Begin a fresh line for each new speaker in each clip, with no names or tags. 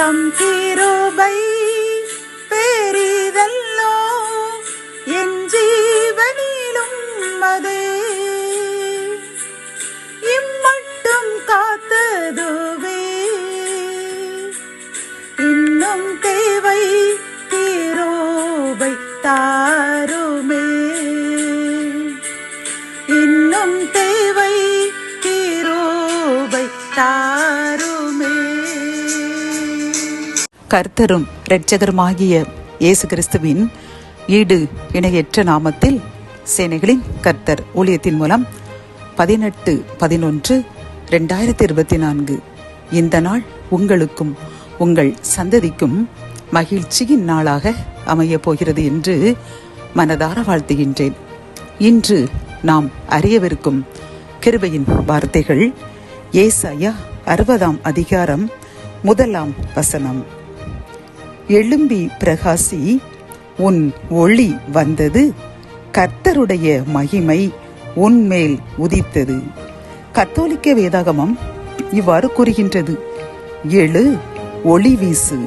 தம் கிருபை பெரிதல்லோ, என் ஜீவனிலும் அதே இம்மட்டும் காத்ததுவே. இன்னும் தேவை கிருபை தாருமே, இன்னும் தேவை கிருபை தாருமே.
கர்த்தரும் இரட்சகருமாகிய இயேசு கிறிஸ்துவின் ஈடு இணையற்ற நாமத்தில் சேனைகளின் கர்த்தர் ஊழியத்தின் மூலம் 18/11/2024 இந்த நாள் உங்களுக்கும் உங்கள் சந்ததிக்கும் மகிழ்ச்சியின் நாளாக அமையப் போகிறது என்று மனதார வாழ்த்துகின்றேன். இன்று நாம் அறியவிருக்கும் கிருபையின் வார்த்தைகள் ஏசாயா 60 அதிகாரம் 1 வசனம். எழும்பி பிரகாசி, உன் ஒளி வந்தது, கர்த்தருடைய மகிமை உன்மேல் உதித்தது. கத்தோலிக்க வேதாகமம் இவ்வாறு கூறுகின்றது, எழு, ஒளி வீசு,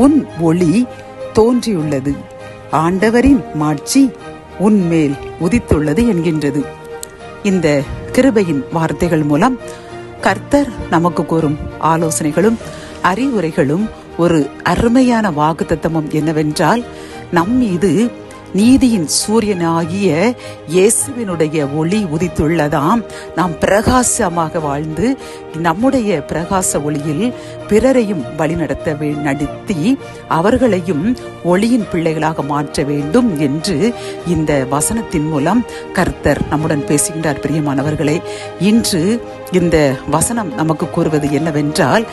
உன் ஒளி தோன்றியுள்ளது, ஆண்டவரின் மாட்சி உன்மேல் உதித்துள்ளது என்கின்றது. இந்த கிருபையின் வார்த்தைகள் மூலம் கர்த்தர் நமக்கு கூறும் ஆலோசனைகளும் அறிவுரைகளும் ஒரு அருமையான வாக்குத்தத்தமும் என்னவென்றால், நம் மீது நீதியின் சூரியனாகிய இயேசுவினுடைய ஒளி உதித்துள்ளதாம். நாம் பிரகாசமாக வாழ்ந்து நம்முடைய பிரகாச ஒளியில் பிறரையும் நடத்தி அவர்களையும் ஒளியின் பிள்ளைகளாக மாற்ற வேண்டும் என்று இந்த வசனத்தின் மூலம் கர்த்தர் நம்முடன் பேசுகின்றார். பிரியமானவர்களே, இன்று இந்த வசனம் நமக்கு கூறுவது என்னவென்றால்,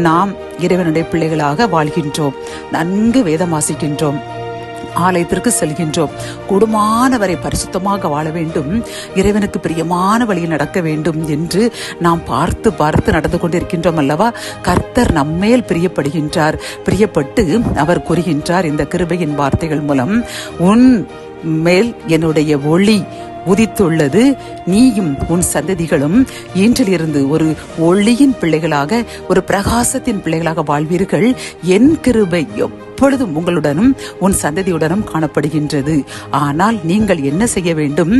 நாம் இறைவனுடைய பிள்ளைகளாக வாழ்கின்றோம், நன்கு வேதம் வாசிக்கின்றோம், ஆலயத்திற்கு செல்கின்றோம், கூடுமானவரை பரிசுத்தமாக வாழ வேண்டும், இறைவனுக்கு பிரியமான வழியில் நடக்க வேண்டும் என்று நாம் பார்த்து நடந்து கொண்டிருக்கின்றோம் அல்லவா? கர்த்தர் நம்மேல் பிரியப்படுகின்றார். பிரியப்பட்டு அவர் கூறுகின்றார் இந்த கிருபையின் வார்த்தைகள் மூலம், உன் மேல் என்னுடைய ஒளி உதித்துள்ளது, நீயும் உன் சந்ததிகளும் இன்றிலிருந்து ஒரு ஒளியின் பிள்ளைகளாக, ஒரு பிரகாசத்தின் பிள்ளைகளாக வாழ்வீர்கள். என் கிருபை எப்பொழுதும் உங்களுடனும் உன் சந்ததியுடனும் காணப்படுகின்றது. ஆனால் நீங்கள் என்ன செய்ய வேண்டும்?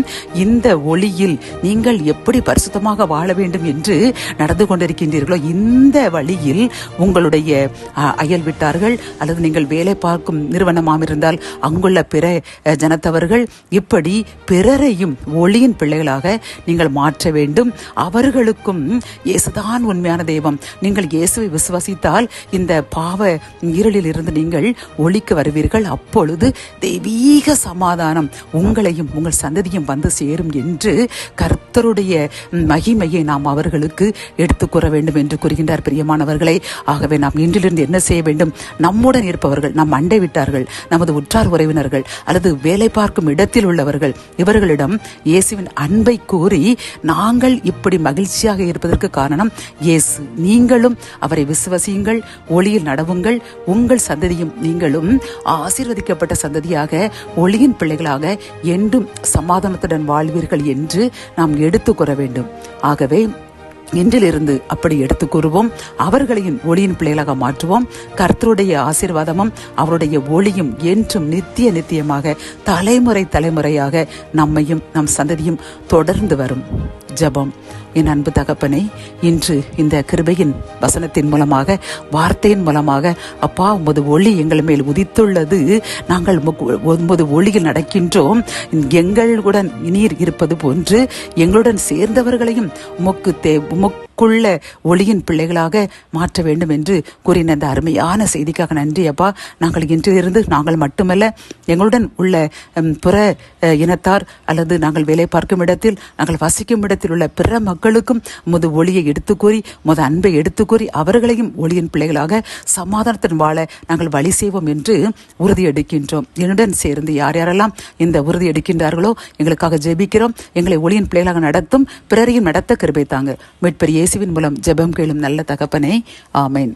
இந்த ஒளியில் நீங்கள் எப்படி பரிசுத்தமாக வாழ வேண்டும் என்று நடந்து கொண்டிருக்கின்றீர்களோ, இந்த வழியில் உங்களுடைய அயல் விட்டார்கள் அல்லது நீங்கள் வேலை பார்க்கும் நிறுவனமாக இருந்தால் அங்குள்ள பிற ஜனத்தவர்கள், இப்படி பிறரையும் ஒளியின் பிள்ளைகளாக நீங்கள் மாற்ற வேண்டும். அவர்களுக்கும் இயேசுதான் உண்மையான தெய்வம். நீங்கள் இயேசுவை விசுவாசித்தால் இந்த பாவ இருளில் இருந்து நீங்கள் ஒளிக்கு வருவீர்கள். அப்பொழுது தெய்வீக சமாதானம் உங்களையும் உங்கள் சந்ததியும் வந்து சேரும் என்று கர்த்தருடைய மகிமையை நாம் அவர்களுக்கு எடுத்துக் கூற வேண்டும் என்று கூறுகின்றார். பிரியமானவர்களே, ஆகவே நாம் இன்றிலிருந்து என்ன செய்ய வேண்டும்? நம்முடன் இருப்பவர்கள், நம் அண்டை விட்டார்கள், நமது உற்றார் உறவினர்கள் அல்லது வேலை பார்க்கும் இடத்தில் உள்ளவர்கள், இவர்களிடம் இயேசுவின் அன்பை கூறி, நாங்கள் இப்படி மகிழ்ச்சியாக இருப்பதற்கு காரணம் இயேசு, நீங்களும் அவரை விசுவசியுங்கள், ஒளியில் நடவுங்கள், உங்கள் சந்ததியும் நீங்களும் ஆசீர்வதிக்கப்பட்ட சந்ததியாக, ஒளியின் பிள்ளைகளாக என்றும் சமாதானத்துடன் வாழ்வீர்கள் என்று நாம் எடுத்துக் கூற வேண்டும். ஆகவே இன்றிலிருந்து அப்படி எடுத்து கூறுவோம், அவர்களையும் ஒளியின் பிள்ளைகளாக மாற்றுவோம். கர்த்தருடைய ஆசீர்வாதமும் அவருடைய ஒளியும் என்றும் நித்தியமாக தலைமுறையாக நம்மையும் நம் சந்ததியும் தொடர்ந்து வரும். ஜெபம். என் அன்பு தகப்பனே, இன்று இந்த கிருபையின் வசனத்தின் மூலமாக, வார்த்தையின் மூலமாக, அப்பா, உமது ஒளி எங்கள் மேல் உதித்துள்ளது, நாங்கள் உமது ஒளியில் நடக்கின்றோம், எங்களுடன் நீர் இருப்பது போன்று எங்களுடன் சேர்ந்தவர்களையும் உமக்குள்ள ஒளியின் பிள்ளைகளாக மாற்ற வேண்டும் என்று கூறின அந்த அருமையான செய்திக்காக நன்றி அப்பா. நாங்கள் இன்றிலிருந்து நாங்கள் மட்டுமல்ல, எங்களுடன் உள்ள புற இனத்தார் அல்லது நாங்கள் வேலை பார்க்கும் இடத்தில், நாங்கள் வசிக்கும் இடத்தில் உள்ள பிற மக்களுக்கும் உமது ஒளியை எடுத்துக்கூறி, உமது அன்பை எடுத்துக்கூறி, அவர்களையும் ஒளியின் பிள்ளைகளாக சமாதானத்துடன் வாழ நாங்கள் வழி செய்வோம் என்று உறுதி எடுக்கின்றோம். என்னுடன் சேர்ந்து யார் யாரெல்லாம் இந்த உறுதி எடுக்கின்றார்களோ எங்களுக்காக ஜெபிக்கிறோம். எங்களை ஒளியின் பிள்ளைகளாக நடத்தும், பிறரையும் நடத்த கிருபை தாங்க. மீட்பர் இயேசுவின் மூலம் ஜெபம் கேளும் நல்ல தகப்பனே, ஆமேன்.